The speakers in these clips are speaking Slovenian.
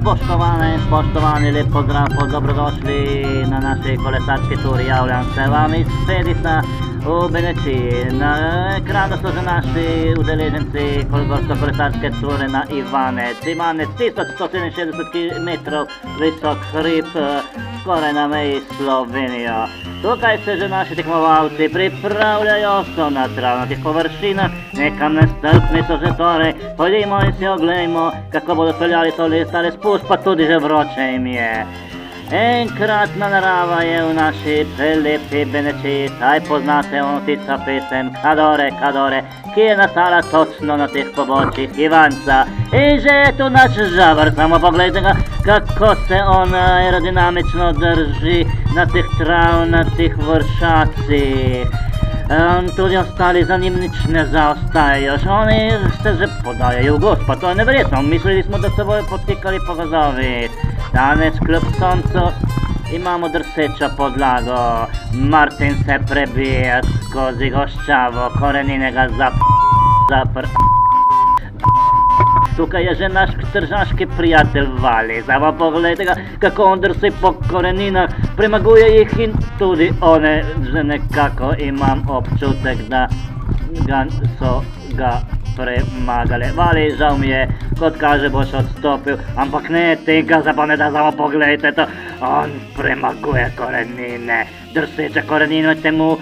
Spoštovane in spoštovani, lep pozdrav, dobrodošli na naši kolesarski turi. Javljam se vam iz Fedisa v Benečiji. Na ekranu so že naši udeleženci kolesarske ture na Ivanec. Ivanec 1167 metrov visok hrib, skoraj na meji s Slovenijo. Tukaj se že naši tekmovalci pripravljajo, so na travnatih površinah, nekam nestrpni so že torej. Pojdimo in si oglejmo, kako bodo peljali tale spust, pa tudi že vroče jim je. Enkratna narava je v naši prelepi Benečiji, saj poznate ono tica pesem Kadore, Kadore, ki je nastala točno na teh pobočjih Ivanca. In že je tu naš Žabar, samo pogledajte ga, kako se on aerodinamično drži na teh travnatih vršacih. Tudi ostali za njim nič ne zaostajajo, oni se že podajajo v gost, pa to je neverjetno, mislili smo, da se bojo potikali po gozdovih. Danes kljub soncu imamo drsečo podlago, Martin se prebije skozi goščavo, korenine ga zapr... Tukaj je že naš tržaški prijatelj Vali, samo pogledajte ga, kako on drsi po koreninah, premaguje jih in tudi one že nekako imam občutek, da so ga premagali. Vali, žal mi je, kot kaže boš odstopil, ampak ne, tega se pa ne da, samo pogledajte to, on premaguje korenine, drseče korenine temu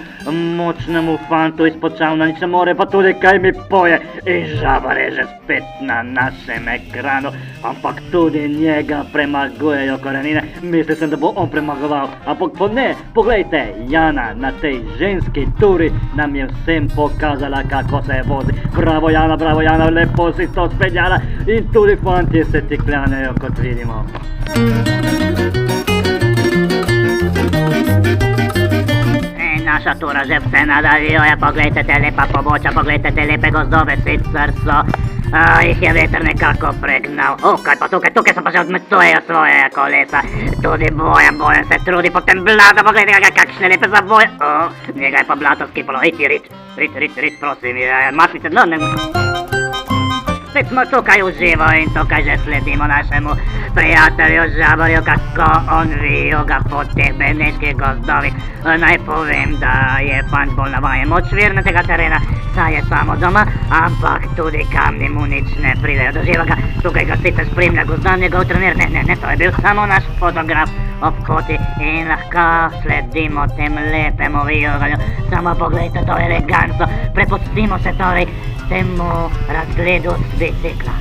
močnemu fantu izpod čavna, nič ne more, pa tudi kaj mi poje. In Žabar je že spet na našem ekranu, ampak tudi njega premagujejo korenine. Mislil sem, da bo on premagoval, ampak ne, poglejte, Jana na tej ženski turi nam je vsem pokazala, kako se vozi. Bravo Jana, lepo si to speljala in tudi fantje se ti kljanejo, kot vidimo. Naša tura že vse nadaljuje, poglejte te lepa pobočja, poglejte te lepe gozdove, sicer so, jih je veter nekako pregnal. Kaj pa tukaj so pa že odmecujejo svoje kolesa, tudi Bojan se trudi po tem blatu, poglejte ga, kakšne lepe zavoje. Njega je pa blato skipalo, rit, prosim, maslice, no, ne... Spet smo tukaj uživo in tukaj že sledimo našemu prijatelju Žabarju, kako on vijuga po teh beneških gozdovih. Naj povem, da je fant bolj navajen močvirnatega terena, saj je samo doma, ampak tudi kamni mu nič ne pridejo do živoga. Tukaj ga sicer spremlja gozdan njegov trener, ne, to je bil samo naš fotograf ob poti in lahko sledimo tem lepemu vijuganju. Samo pogledajte to eleganco, prepustimo se torej temu razgledu z bicikla.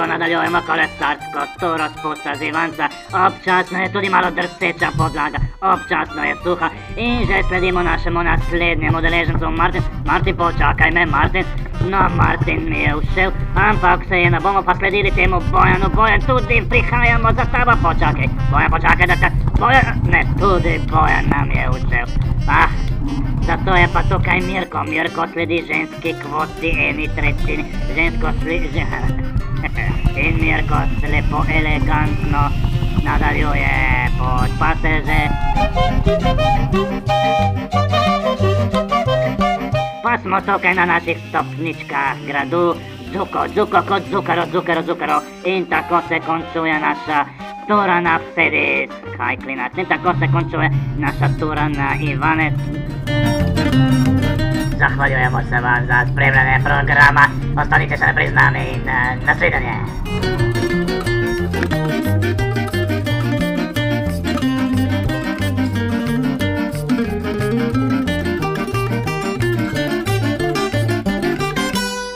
Nadaljujemo kolesarsko turo spusta z Ivanca, občasno je tudi malo drseča podlaga, občasno je suha in že sledimo našemu naslednjemu udeležencu Martin, počakaj me, Martin. No, Martin mi je všel, ampak se je ne bomo pa sledili temu Bojanu. Bojan, tudi prihajamo za tabo, počakaj, počakaj, da te... Ne, tudi Bojan nam je všel. Zato je pa tukaj Mirko sledi ženski kvoti eni tretjini, in Mirko lepo elegantno nadaljuje pod paseže. Pa smo tukaj na naših stopničkah gradu, Zuko kot Zukaro in tako se končuje naša tura na Fedis. Kaj klinac, in tako se končuje naša tura na Ivanec. Zahvaljujemo se vam za spremljanje programa, ostanite še naprej z nami in nasvidenje.